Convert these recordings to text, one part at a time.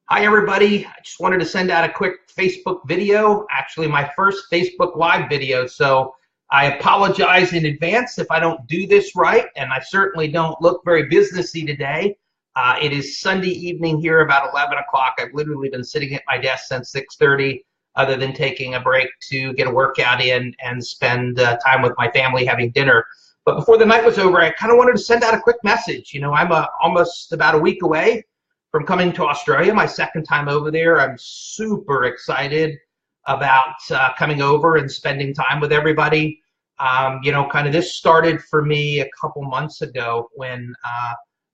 Hi, everybody. I just wanted to send out a quick Facebook video, actually my first Facebook Live video. So I apologize in advance if I don't do this right, and I certainly don't look very businessy today. It is Sunday evening here, about 11 o'clock. I've literally been sitting at my desk since 6:30, other than taking a break to get a workout in and spend time with my family having dinner. But before the night was over, I kind of wanted to send out a quick message. I'm almost about a week away from coming to Australia, my second time over there. I'm super excited about coming over and spending time with everybody. Kind of this started for me a couple months ago when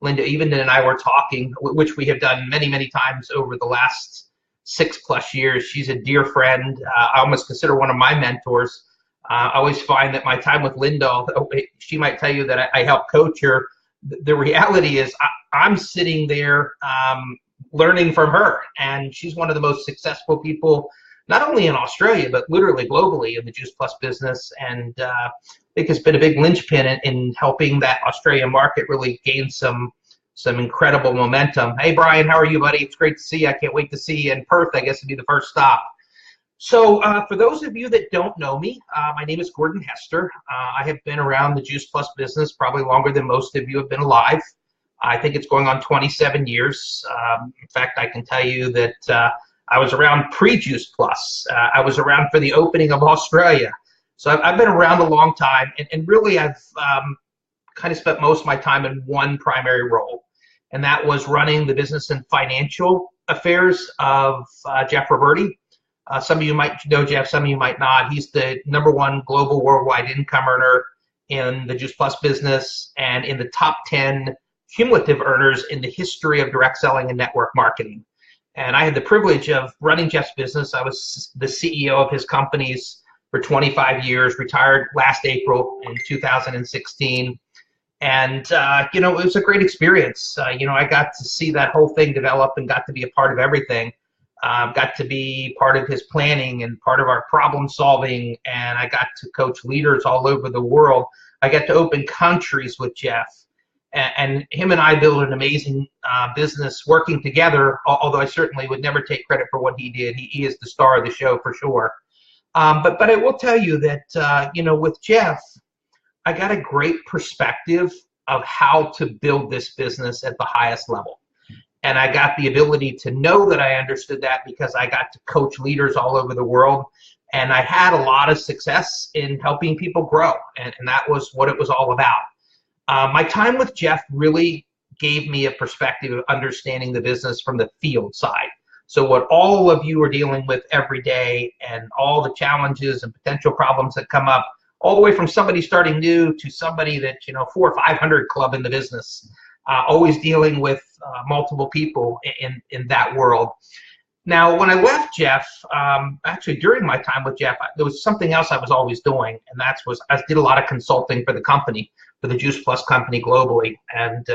Linda Even and I were talking, which we have done many, many times over the last 6+ years. She's a dear friend. I almost consider one of my mentors. I always find that my time with Linda, although she might tell you that I help coach her, the reality is I'm sitting there learning from her, and she's one of the most successful people, not only in Australia, but literally globally in the Juice Plus business. And I think it's been a big linchpin in helping that Australian market really gain some incredible momentum. Hey, Brian, how are you, buddy? It's great to see you. I can't wait to see you in Perth. I guess it'll be the first stop. So for those of you that don't know me, my name is Gordon Hester. I have been around the Juice Plus business probably longer than most of you have been alive. I think it's going on 27 years. In fact, I can tell you that I was around pre-Juice Plus. I was around for the opening of Australia. So I've been around a long time, and really I've kind of spent most of my time in one primary role, and that was running the business and financial affairs of Jeff Roberti. Some of you might know Jeff, some of you might not. He's the #1 global worldwide income earner in the Juice Plus business and in the top 10 cumulative earners in the history of direct selling and network marketing. And I had the privilege of running Jeff's business. I was the CEO of his companies for 25 years, retired last April in 2016. And, it was a great experience. I got to see that whole thing develop and got to be a part of everything. Got to be part of his planning and part of our problem solving, and I got to coach leaders all over the world. I got to open countries with Jeff, and him and I built an amazing business working together, although I certainly would never take credit for what he did. He is the star of the show for sure. But I will tell you that, with Jeff, I got a great perspective of how to build this business at the highest level. And I got the ability to know that I understood that because I got to coach leaders all over the world. And I had a lot of success in helping people grow. And that was what it was all about. My time with Jeff really gave me a perspective of understanding the business from the field side. So what all of you are dealing with every day and all the challenges and potential problems that come up, all the way from somebody starting new to somebody that, 400 or 500 club in the business. Always dealing with multiple people in that world. Now, when I left Jeff, actually during my time with Jeff, there was something else I was always doing, and I did a lot of consulting for the company, for the Juice Plus company globally. And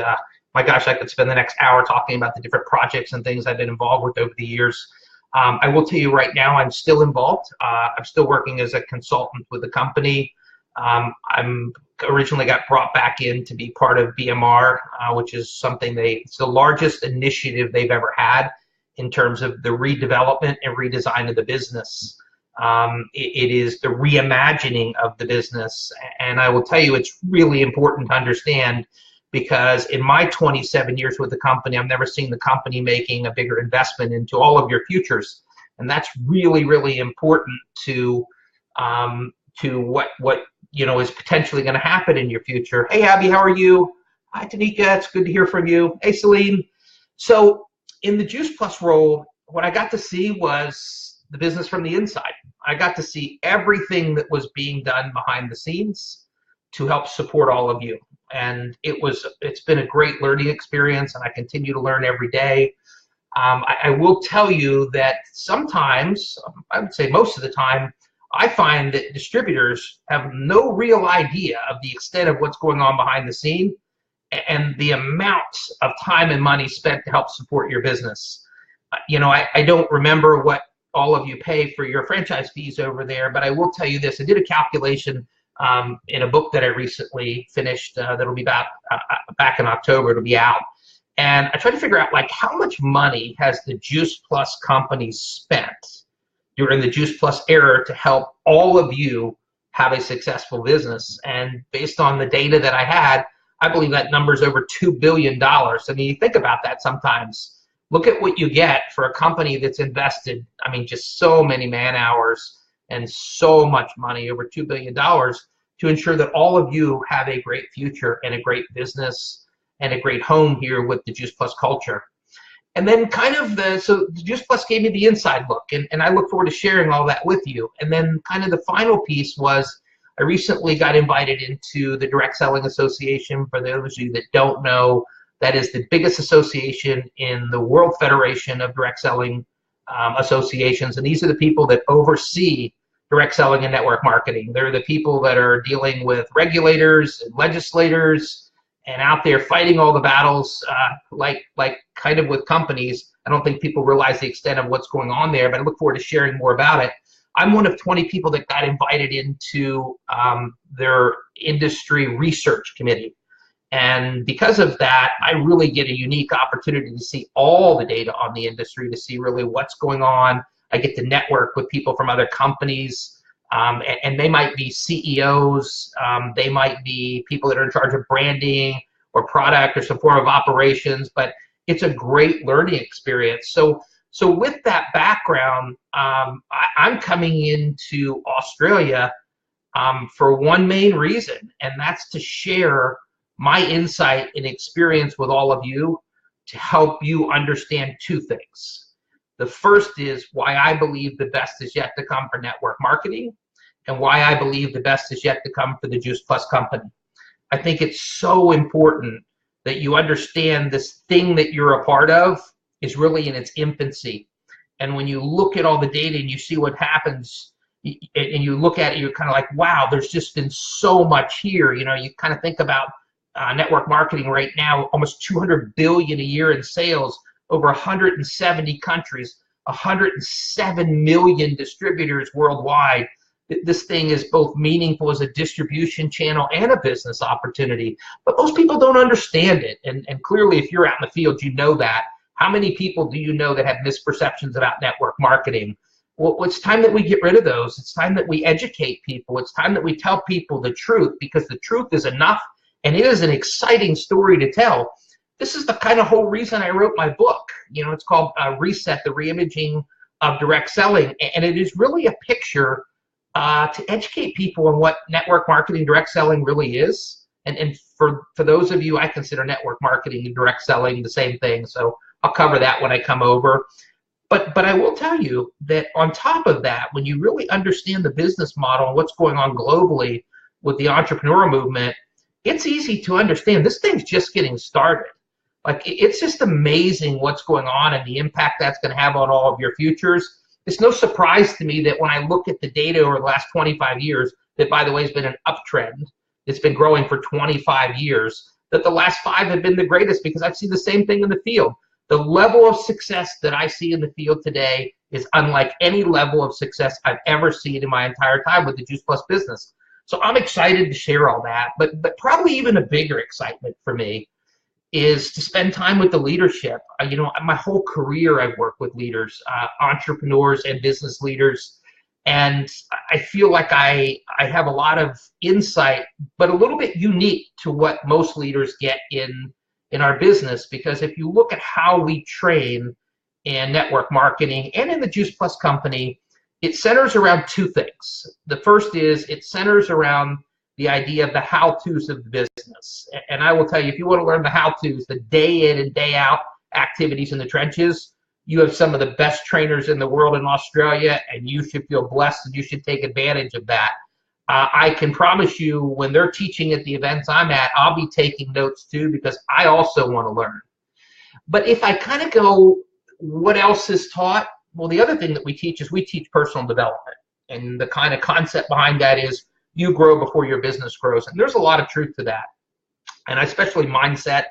my gosh, I could spend the next hour talking about the different projects and things I've been involved with over the years. I will tell you right now, I'm still involved. I'm still working as a consultant with the company. I'm originally got brought back in to be part of BMR, which is something it's the largest initiative they've ever had in terms of the redevelopment and redesign of the business. It is the reimagining of the business. And I will tell you, it's really important to understand, because in my 27 years with the company, I've never seen the company making a bigger investment into all of your futures. And that's really, really important to what is potentially going to happen in your future. Hey, Abby, how are you? Hi, Tanika. It's good to hear from you. Hey, Celine. So in the Juice Plus role, what I got to see was the business from the inside. I got to see everything that was being done behind the scenes to help support all of you. And it's been a great learning experience, and I continue to learn every day. I will tell you that sometimes, I would say most of the time, I find that distributors have no real idea of the extent of what's going on behind the scene and the amount of time and money spent to help support your business. I don't remember what all of you pay for your franchise fees over there, but I will tell you this. I did a calculation in a book that I recently finished that'll be back in October. It'll be out. And I tried to figure out, like, how much money has the Juice Plus companies spent during the Juice Plus era to help all of you have a successful business. And based on the data that I had, I believe that number is over $2 billion. I mean, you think about that sometimes. Look at what you get for a company that's invested, I mean, just so many man hours and so much money, over $2 billion, to ensure that all of you have a great future and a great business and a great home here with the Juice Plus culture. And then so the Juice Plus gave me the inside look, and I look forward to sharing all that with you. And then kind of the final piece was, I recently got invited into the Direct Selling Association. For those of you that don't know, that is the biggest association in the World Federation of Direct Selling Associations. And these are the people that oversee direct selling and network marketing. They're the people that are dealing with regulators and legislators and out there fighting all the battles, like kind of with companies. I don't think people realize the extent of what's going on there, but I look forward to sharing more about it. I'm one of 20 people that got invited into their industry research committee. And because of that, I really get a unique opportunity to see all the data on the industry, to see really what's going on. I get to network with people from other companies, and they might be CEOs, they might be people that are in charge of branding or product or some form of operations, but it's a great learning experience. So with that background, I'm coming into Australia for one main reason, and that's to share my insight and experience with all of you to help you understand two things. The first is why I believe the best is yet to come for network marketing, and why I believe the best is yet to come for the Juice Plus company. I think it's so important that you understand this thing that you're a part of is really in its infancy. And when you look at all the data and you see what happens, and you look at it, you're kind of like, wow, there's just been so much here. You know, you kind of think about network marketing right now, almost $200 billion a year in sales, over 170 countries, 107 million distributors worldwide. This thing is both meaningful as a distribution channel and a business opportunity. But most people don't understand it. And clearly, if you're out in the field, you know that. How many people do you know that have misperceptions about network marketing? Well, it's time that we get rid of those. It's time that we educate people. It's time that we tell people the truth, because the truth is enough, and it is an exciting story to tell. This is the kind of whole reason I wrote my book. You know, it's called Reset, the Reimaging of Direct Selling. And it is really a picture to educate people on what network marketing, direct selling really is. And for those of you, I consider network marketing and direct selling the same thing. So I'll cover that when I come over. But I will tell you that on top of that, when you really understand the business model and what's going on globally with the entrepreneur movement, it's easy to understand this thing's just getting started. Like, it's just amazing what's going on and the impact that's going to have on all of your futures. It's no surprise to me that when I look at the data over the last 25 years, that, by the way, has been an uptrend. It's been growing for 25 years, that the last 5 have been the greatest, because I've seen the same thing in the field. The level of success that I see in the field today is unlike any level of success I've ever seen in my entire time with the Juice Plus business. So I'm excited to share all that, but probably even a bigger excitement for me is to spend time with the leadership. You know, my whole career I've worked with leaders, entrepreneurs and business leaders, and I feel like I have a lot of insight, but a little bit unique to what most leaders get in our business. Because if you look at how we train in network marketing and in the Juice Plus company, it centers around two things. The first is it centers around the idea of the how-tos of the business. And I will tell you, if you want to learn the how-tos, the day in and day out activities in the trenches, you have some of the best trainers in the world in Australia, and you should feel blessed and you should take advantage of that. I can promise you, when they're teaching at the events I'm at, I'll be taking notes too, because I also want to learn. But if I kind of go, what else is taught? Well, the other thing that we teach is we teach personal development. And the kind of concept behind that is you grow before your business grows. And there's a lot of truth to that. And especially mindset.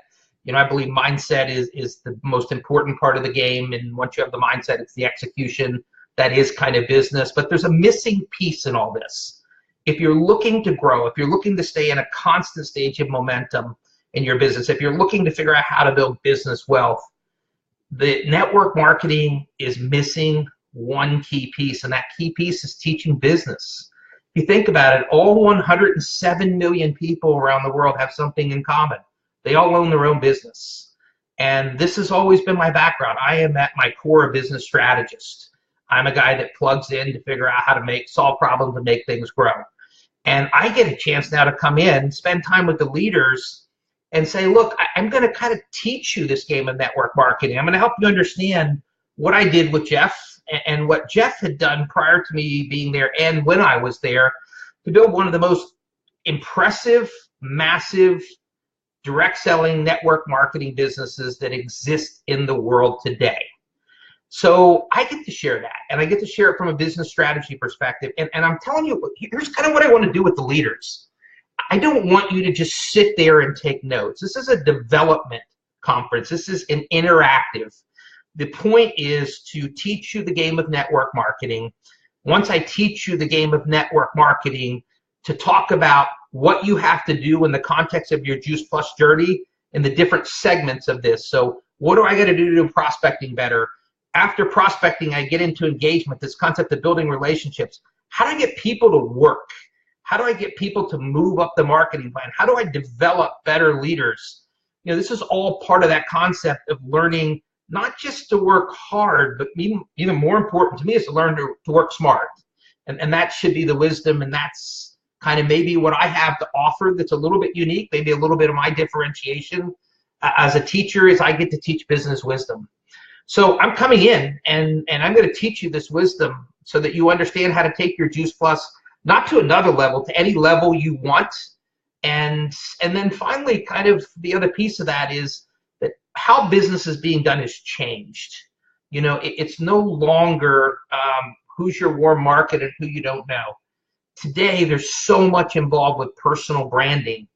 You know, I believe mindset is the most important part of the game. And once you have the mindset, it's the execution that is kind of business. But there's a missing piece in all this. If you're looking to grow, if you're looking to stay in a constant stage of momentum, in your business, if you're looking to figure out how to build business wealth, the network marketing is missing one key piece, and that key piece is teaching business. If you think about it, all 107 million people around the world have something in common. They all own their own business. And this has always been my background. I am at my core a business strategist. I'm a guy that plugs in to figure out how to solve problems and make things grow. And I get a chance now to come in, spend time with the leaders, and say, look, I'm going to kind of teach you this game of network marketing. I'm going to help you understand what I did with Jeff and what Jeff had done prior to me being there and when I was there to build one of the most impressive, massive, direct selling network marketing businesses that exist in the world today. So I get to share that, and I get to share it from a business strategy perspective. And I'm telling you, here's kind of what I want to do with the leaders. I don't want you to just sit there and take notes. This is a development conference. This is an interactive. The point is to teach you the game of network marketing. Once I teach you the game of network marketing, to talk about what you have to do in the context of your Juice Plus journey in the different segments of this. So what do I got to do prospecting better? After prospecting, I get into engagement, this concept of building relationships. How do I get people to work? How do I get people to move up the marketing plan? How do I develop better leaders? You know, this is all part of that concept of learning not just to work hard, but even more important to me is to learn to work smart. And that should be the wisdom, and that's kind of maybe what I have to offer that's a little bit unique, maybe a little bit of my differentiation as a teacher is I get to teach business wisdom. So I'm coming in and I'm going to teach you this wisdom so that you understand how to take your Juice Plus not to another level, to any level you want. And then finally, kind of the other piece of that is that how business is being done has changed. You know, it's no longer who's your warm market and who you don't know. Today, there's so much involved with personal branding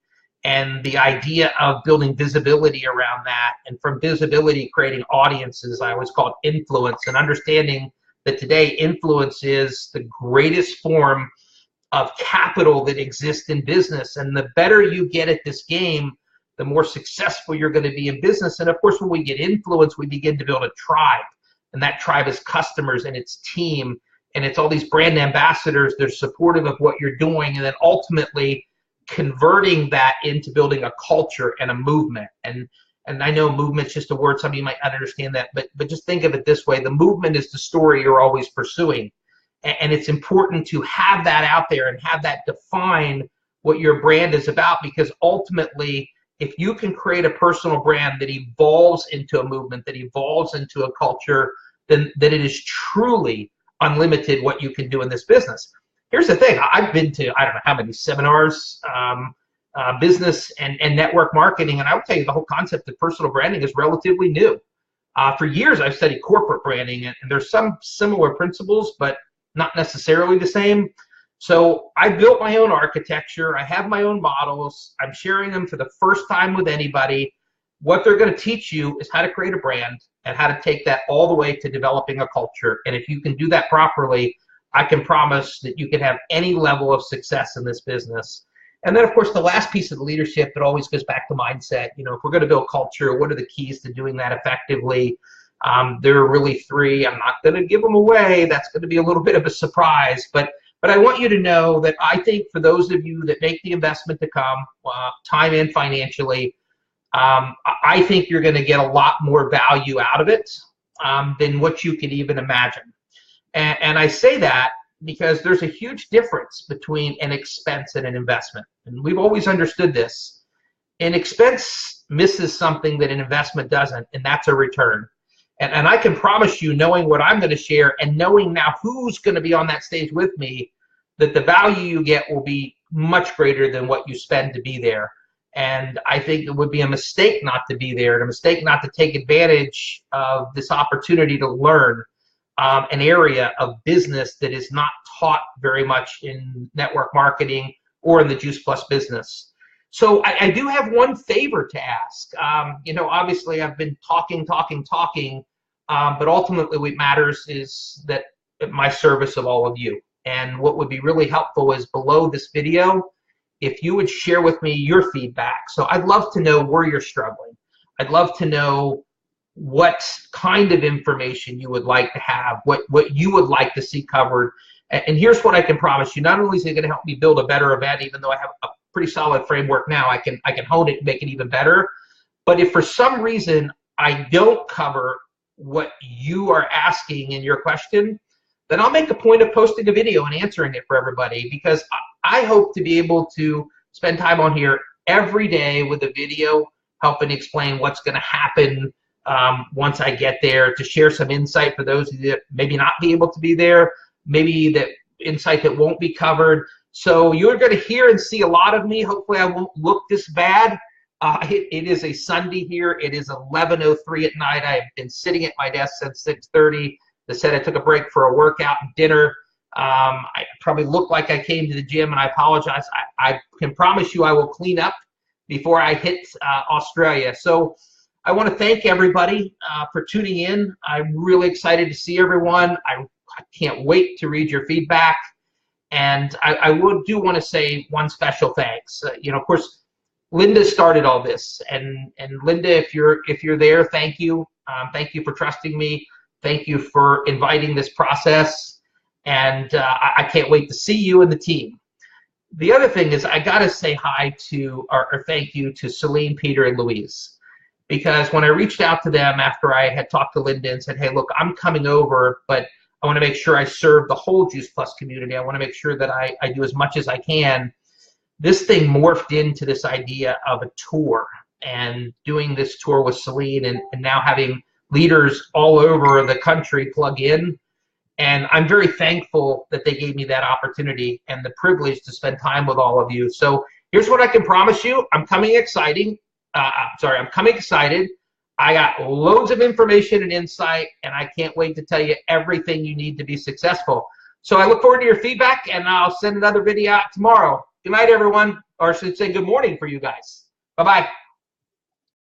and the idea of building visibility around that, and from visibility, creating audiences. I always call it influence, and understanding that today influence is the greatest form of capital that exists in business. And the better you get at this game, the more successful you're going to be in business. And of course, when we get influence, we begin to build a tribe. And that tribe is customers and its team. And it's all these brand ambassadors. They're supportive of what you're doing. And then ultimately converting that into building a culture and a movement. And I know movement's just a word. Some of you might not understand that. But just think of it this way. The movement is the story you're always pursuing. And it's important to have that out there and have that define what your brand is about, because ultimately, if you can create a personal brand that evolves into a movement, that evolves into a culture, then it is truly unlimited what you can do in this business. Here's the thing. I've been to, I don't know how many seminars, business and network marketing, and I would tell you the whole concept of personal branding is relatively new. For years, I've studied corporate branding, and there's some similar principles, but not necessarily the same. So I built my own architecture. I have my own models. I'm sharing them for the first time with anybody. What they're going to teach you is how to create a brand and how to take that all the way to developing a culture. And if you can do that properly, I can promise that you can have any level of success in this business. And then, of course, the last piece of the leadership, it always goes back to mindset. You know, if we're going to build culture, what are the keys to doing that effectively? There are really three. I'm not going to give them away. That's going to be a little bit of a surprise. But I want you to know that I think for those of you that make the investment to come, time and financially, I think you're going to get a lot more value out of it than what you could even imagine. And I say that because there's a huge difference between an expense and an investment. And we've always understood this. An expense misses something that an investment doesn't, and that's a return. And I can promise you, knowing what I'm going to share and knowing now who's going to be on that stage with me, that the value you get will be much greater than what you spend to be there. And I think it would be a mistake not to be there, and a mistake not to take advantage of this opportunity to learn an area of business that is not taught very much in network marketing or in the Juice Plus business. So I do have one favor to ask. You know, obviously I've been talking, but ultimately what matters is that my service of all of you. And what would be really helpful is below this video if you would share with me your feedback. So I'd love to know where you're struggling. I'd love to know what kind of information you would like to have, what you would like to see covered. And here's what I can promise you. Not only is it going to help me build a better event, even though I have a pretty solid framework now, I can hone it and make it even better. But if for some reason I don't cover what you are asking in your question, then I'll make a point of posting a video and answering it for everybody, because I hope to be able to spend time on here every day with a video helping explain what's going to happen once I get there, to share some insight for those that maybe not be able to be there, maybe that insight that won't be covered. So you're going to hear and see a lot of me. Hopefully I won't look this bad. It is a Sunday here. It is 11:03 at night. I've been sitting at my desk since 6:30. They said I took a break for a workout and dinner. I probably look like I came to the gym, and I apologize. I can promise you I will clean up before I hit Australia. So I want to thank everybody for tuning in. I'm really excited to see everyone. I can't wait to read your feedback. And I do want to say one special thanks. Of course, Linda started all this, and Linda, if you're there, thank you. Thank you for trusting me. Thank you for inviting this process, and I can't wait to see you and the team. The other thing is, I got to say hi to, or thank you to Celine, Peter, and Louise, because when I reached out to them after I had talked to Linda and said, hey, look, I'm coming over, but I want to make sure I serve the whole Juice Plus community. I want to make sure that I do as much as I can. This thing morphed into this idea of a tour, and doing this tour with Celine, and now having leaders all over the country plug in. And I'm very thankful that they gave me that opportunity and the privilege to spend time with all of you. So here's what I can promise you. I'm coming excited. I got loads of information and insight, and I can't wait to tell you everything you need to be successful. So I look forward to your feedback, and I'll send another video out tomorrow. Good night, everyone, or I should say good morning for you guys. Bye-bye.